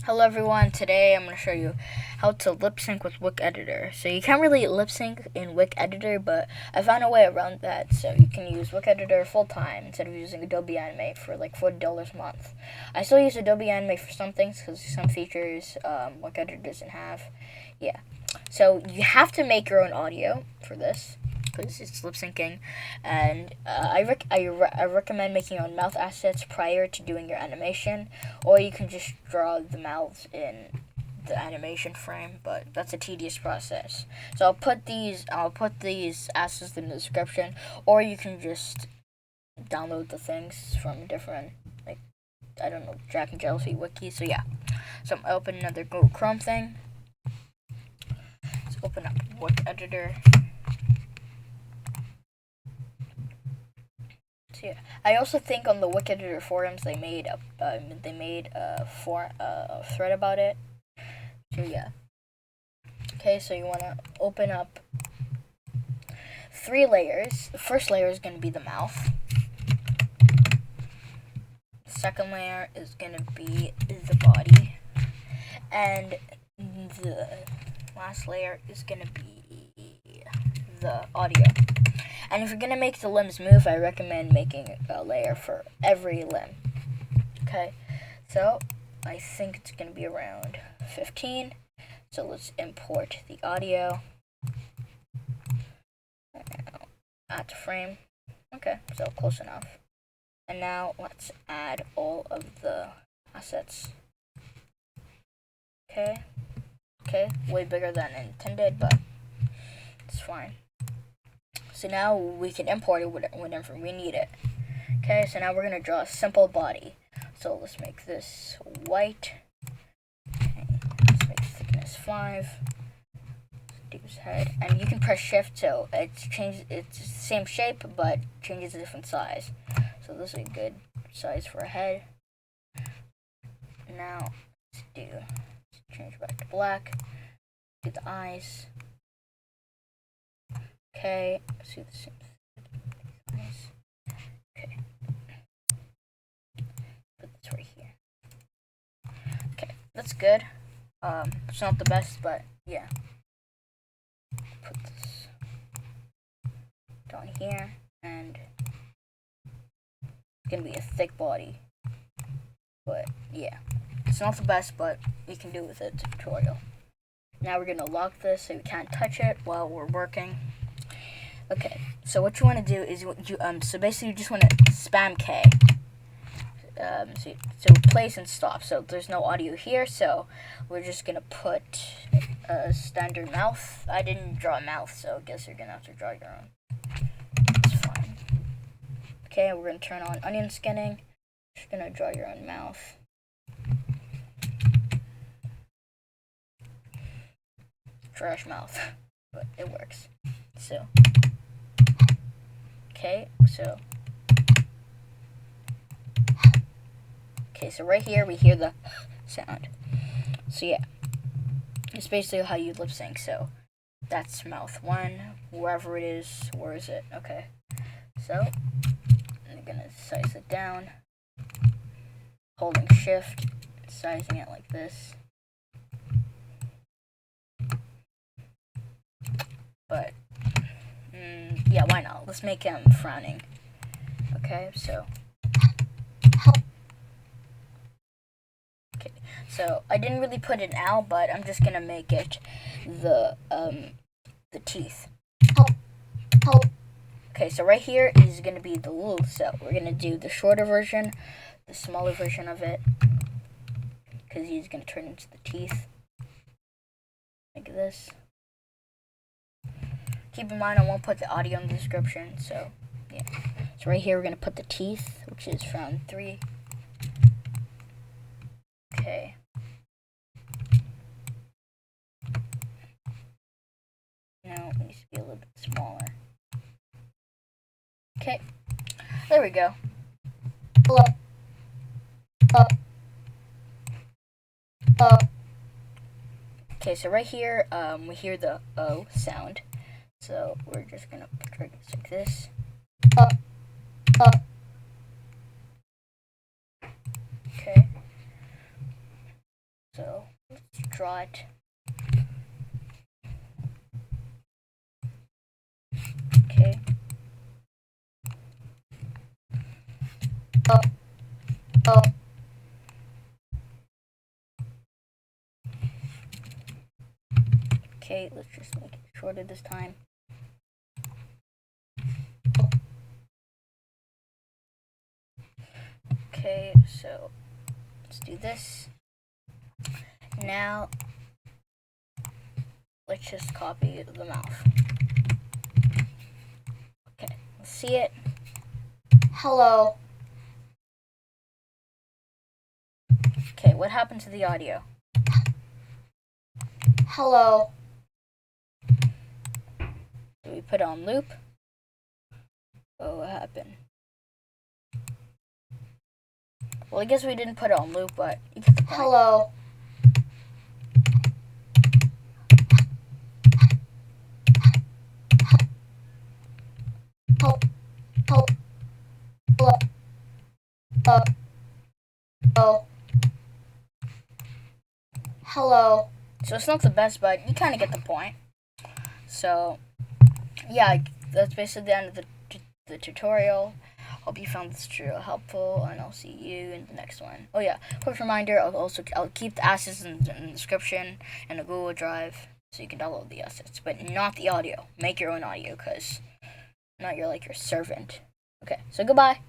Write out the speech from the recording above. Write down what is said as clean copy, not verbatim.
Hello everyone, today I'm going to show you how to lip sync with Wick Editor. So you can't really lip sync in Wick Editor, but I found a way around that. So you can use Wick Editor full time instead of using Adobe Animate for like $40 a month. I still use Adobe Animate for some things because some features Wick Editor doesn't have. Yeah, so you have to make your own audio for this because it's lip syncing, and I recommend making your own mouth assets prior to doing your animation, or you can just draw the mouths in the animation frame, but that's a tedious process. So I'll put these assets in the description, or you can just download the things from different, like, I don't know, Jack and Jellyfy wiki. So yeah, so I'm open another Google Chrome thing. Let's open up Wick Editor. So yeah, I also think on the Wick Editor forums they made a thread about it. So yeah. Okay, so you want to open up 3 layers. The first layer is going to be the mouth. The second layer is going to be the body, and the last layer is going to be the audio. And if you're going to make the limbs move, I recommend making a layer for every limb. Okay, so I think it's going to be around 15. So let's import the audio. Add to frame. Okay, so close enough. And now let's add all of the assets. Okay, way bigger than intended, but it's fine. So now we can import it whenever we need it. Okay, so now we're going to draw a simple body. So let's make this white. Okay, let's make thickness 5. Do his head. And you can press shift so it's the same shape but changes a different size. So this is a good size for a head. Now let's change back to black. Do the eyes. Okay, let's do the same thing. Okay. Put this right here. Okay, that's good. It's not the best, but yeah. Put this down here, and it's gonna be a thick body. But yeah, it's not the best, but we can do with it. It's a tutorial. Now we're gonna lock this so we can't touch it while we're working. Okay, so what you want to do is so basically you just want to spam K. So place and stop. So there's no audio here, so we're just gonna put a standard mouth. I didn't draw a mouth, so I guess you're gonna have to draw your own. It's fine. Okay, we're gonna turn on onion skinning. Just gonna draw your own mouth. Trash mouth, but it works. So. Okay, so right here we hear the sound. So yeah, it's basically how you lip sync. So that's mouth 1, wherever it is. Where is it? Okay, so I'm gonna size it down, holding shift, sizing it like this. But yeah, why not? Let's make him frowning. Okay, so so I didn't really put an L, but I'm just gonna make it the teeth. Okay, so right here is gonna be the L, so we're gonna do the shorter version, the smaller version of it, because he's gonna turn into the teeth, like this. Keep in mind I won't put the audio in the description, so yeah. So right here we're gonna put the teeth, which is from 3. Okay. Now it needs to be a little bit smaller. Okay, there we go. Okay, so right here we hear the O sound. So we're just gonna try this like this. Okay. So let's draw it. Okay. Okay, let's just make it shorter this time. Okay, so let's do this. Now, let's just copy the mouth. Okay, let's see it. Hello. Okay, what happened to the audio? Hello. Do we put it on loop? Oh, what happened? Well, I guess we didn't put it on loop, but you get the point. Hello. Hello. So it's not the best, but you kind of get the point. So, yeah, that's basically the end of the tutorial. Hope you found this tutorial helpful, and I'll see you in the next one. Oh yeah, quick reminder, I'll keep the assets in the description and the Google Drive, so you can download the assets, but not the audio. Make your own audio, because not your servant. Okay, so goodbye.